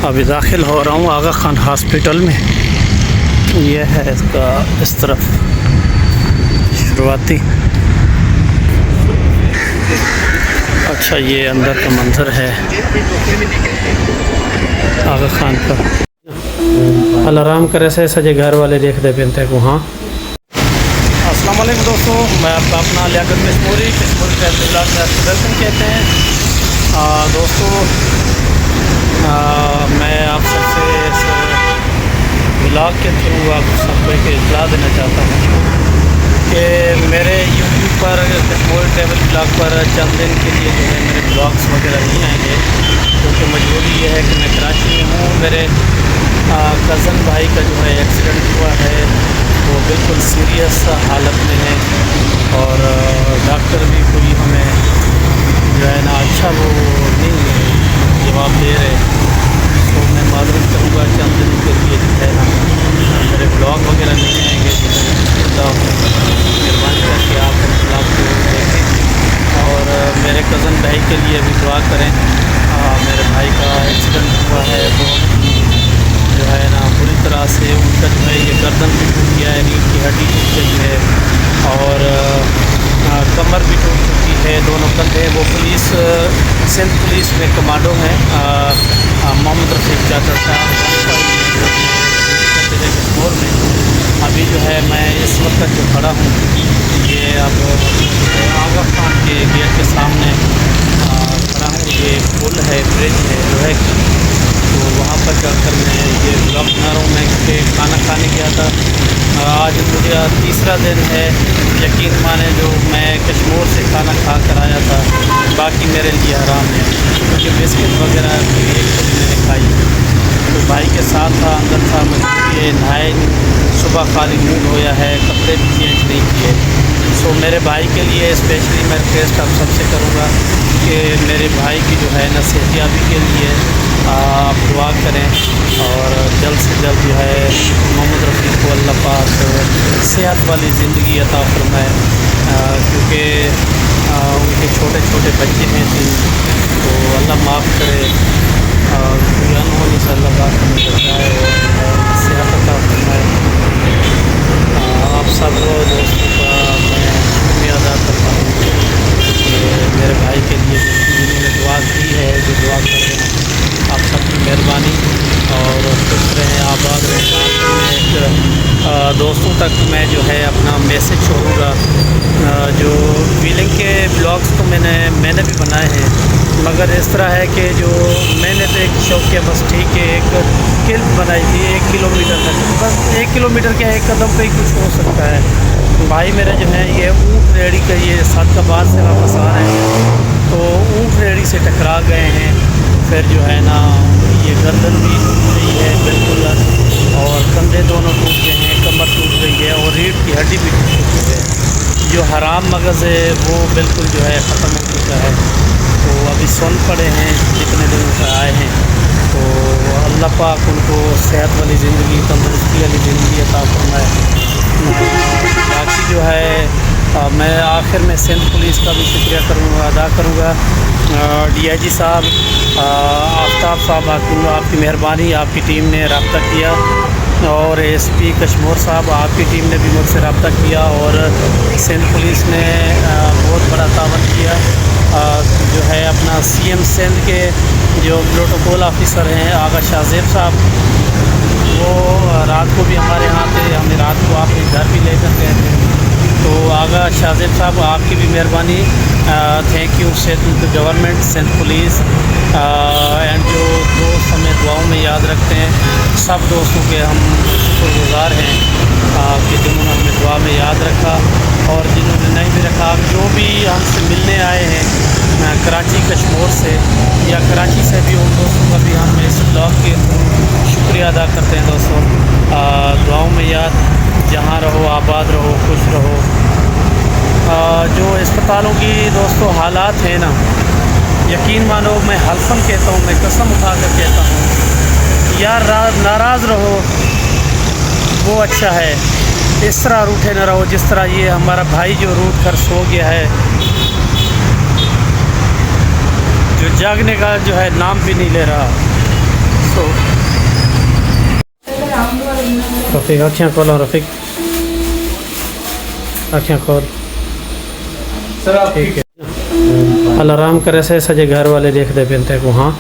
ابھی داخل ہو رہا ہوں آغا خان ہاسپٹل میں. یہ ہے اس کا اس طرف شروعاتی. اچھا یہ اندر کا منظر ہے آغا خان کا. الارام کرے سے سجے گھر والے دیکھ دے پہنتے کو. ہاں السلام علیکم دوستوں، میں آپ کا اپنا لیاقت کشموری فیض بلاگ میں ویلکم کہتے ہیں. دوستوں میں آپ سب سے اس بلاگ کے تھرو آپ سب کو ایک اطلاع دینا چاہتا ہوں کہ میرے یوٹیوب پر کشمور ٹریول بلاگ پر چند دن کے لیے جو ہے میرے بلاگس وغیرہ نہیں آئیں گے، کیونکہ مجبوری یہ ہے کہ میں کراچی میں ہوں. میرے کزن بھائی کا جو ہے ایکسیڈنٹ ہوا ہے، وہ بالکل سیریس حالت میں ہے اور ڈاکٹر بھی کوئی ہمیں جو ہے نا اچھا وہ نہیں جواب دے رہے. تو میں معلوم کروں گا چند دن کے لیے جو ہے نا میرے بلاگ وغیرہ نہیں آئیں گے. مہربانی کر کے آپ بلاگ کو دیکھیں اور میرے کزن بھائی کے لیے بھی دعا کریں. میرے بھائی کا ایکسیڈنٹ ہوا ہے، بہت جو ہے نا بری طرح سے ان کا جو ہے یہ گردن بھی ٹوٹ گیا ہے، ریڑھ کی ہڈی ٹوٹ گئی ہے اور کمر بھی ٹوٹ چکی ہے، دونوں کندھے. وہ پولیس سندھ پولیس میں کمانڈو ہیں، محمد رفیق جاٹر صاحب کشمور میں. ابھی جو ہے میں اس وقت جو کھڑا ہوں یہ اب آغا خان کے گیٹ کے سامنے کھڑا ہوں. یہ پل ہے، برج ہے لوہے کی، تو وہاں پر جا کر میں یہ بلاگ بنا رہا ہوں. میں کہ کھانا کھانے گیا تھا، آج مجھے تیسرا دن ہے. یقین مانے جو میں کشمور سے کھانا کھا کر آیا تھا باقی میرے لیے حرام ہے، کیونکہ بسکٹ وغیرہ ایک تو میں نے کھائی. تو بھائی کے ساتھ تھا، اندر تھا، مجھے یہ نہائے صبح خالی موڈ ہویا ہے، کپڑے بھی چینج نہیں کیے. سو میرے بھائی کے لیے اسپیشلی میں ریکویسٹ آپ سب سے کروں گا کہ میرے بھائی کی جو ہے نا صحتیابی کے لیے آپ دعا کریں اور جلد سے جلد جو ہے محمد رفیق کو اللہ پاک صحت والی زندگی عطا فرمائے، کیونکہ ان کے چھوٹے چھوٹے بچے ہیں تو اللہ معاف کرے اور کوئی انہونی سے اللہ پاک ہمیں بچائے اور صحت عطا فرمائے. آپ سب دوستوں کا میں شکریہ ادا کرتا ہوں کہ میرے بھائی کے لیے جنہوں نے دعا کی ہے، جو دعا کر رہے ہیں. آپ سب کی مہربانی اور خوش رہیں، آباد رہیں. میں ایک دوستوں تک میں جو ہے اپنا میسیج چھوڑوں گا. جو ویلنگ کے بلاگس تو میں نے بھی بنائے ہیں، مگر اس طرح ہے کہ جو میں نے تو ایک شوق کیا بس ٹھیک ہے، ایک کلپ بنائی تھی 1 کلومیٹر تک، بس 1 کلومیٹر کیا 1 قدم پہ ہی کچھ ہو سکتا ہے. بھائی میرے جو ہے یہ اونٹ ریڑھی کا یہ صادقآباد سے واپس آ رہے ہیں تو اونٹ ریڑھی سے ٹکرا گئے ہیں. پھر جو ہے نا یہ گردن بھی ٹوٹ گئی ہے بالکل اور کندھے دونوں ٹوٹ گئے ہیں، کمر ٹوٹ گئی ہے اور ریڑھ کی ہڈی بھی ٹوٹ چکی ہے. جو حرام مغز ہے وہ بالکل جو ہے ختم ہو چکا ہے. تو ابھی سن پڑے ہیں جتنے دنوں سے آئے ہیں. تو اللہ پاک ان کو صحت والی زندگی، تندرستی والی زندگی عطا فرمائے. باقی جو ہے میں آخر میں سندھ پولیس کا بھی شکریہ ادا کروں گا. ڈی آئی جی صاحب، آفتاب صاحب، آپ کی مہربانی، آپ کی ٹیم نے رابطہ کیا اور ایس پی کشمور صاحب آپ کی ٹیم نے بھی مجھ سے رابطہ کیا اور سندھ پولیس نے بہت بڑا تعاون کیا. جو ہے اپنا سی ایم سندھ کے جو پروٹوکول آفیسر ہیں آغا شاہ زیب صاحب، وہ رات کو بھی ہمارے یہاں تھے، ہمیں رات کو آپ کے گھر بھی لے کر گئے تھے. تو آغا شاہ زیب صاحب آپ کی بھی مہربانی، thank you Sindh government, Sindh police and جو دوست ہمیں دعاؤں میں یاد رکھتے ہیں. سب دوستوں کے ہم شکر گزار ہیں کہ جنہوں نے ہمیں دعا میں یاد رکھا اور جنہوں نے نہیں بھی رکھا. جو بھی ہم سے ملنے آئے ہیں کراچی کشمور سے یا کراچی سے بھی، ان دوستوں کا بھی ہم اس بلاگ کے شکریہ ادا کرتے ہیں. دوستوں دعاؤں میں یاد، جہاں رہو آباد رہو، خوش رہو. جو اسپتالوں کی دوستوں حالات ہیں نا، یقین مانو میں حلفاً کہتا ہوں، میں قسم اٹھا کر کہتا ہوں، یار ناراض رہو وہ اچھا ہے، اس طرح روٹھے نہ رہو جس طرح یہ ہمارا بھائی جو روٹ کر سو گیا ہے، جو جاگنے کا جو ہے نام بھی نہیں لے رہا. سو رفیق اکھیاں کھولو رفیق اکھیاں کھول سر آپ ٹھیک ہے اللہ رحم کرے سے سجے گھر والے دیکھ دے پھرتے کو ہاں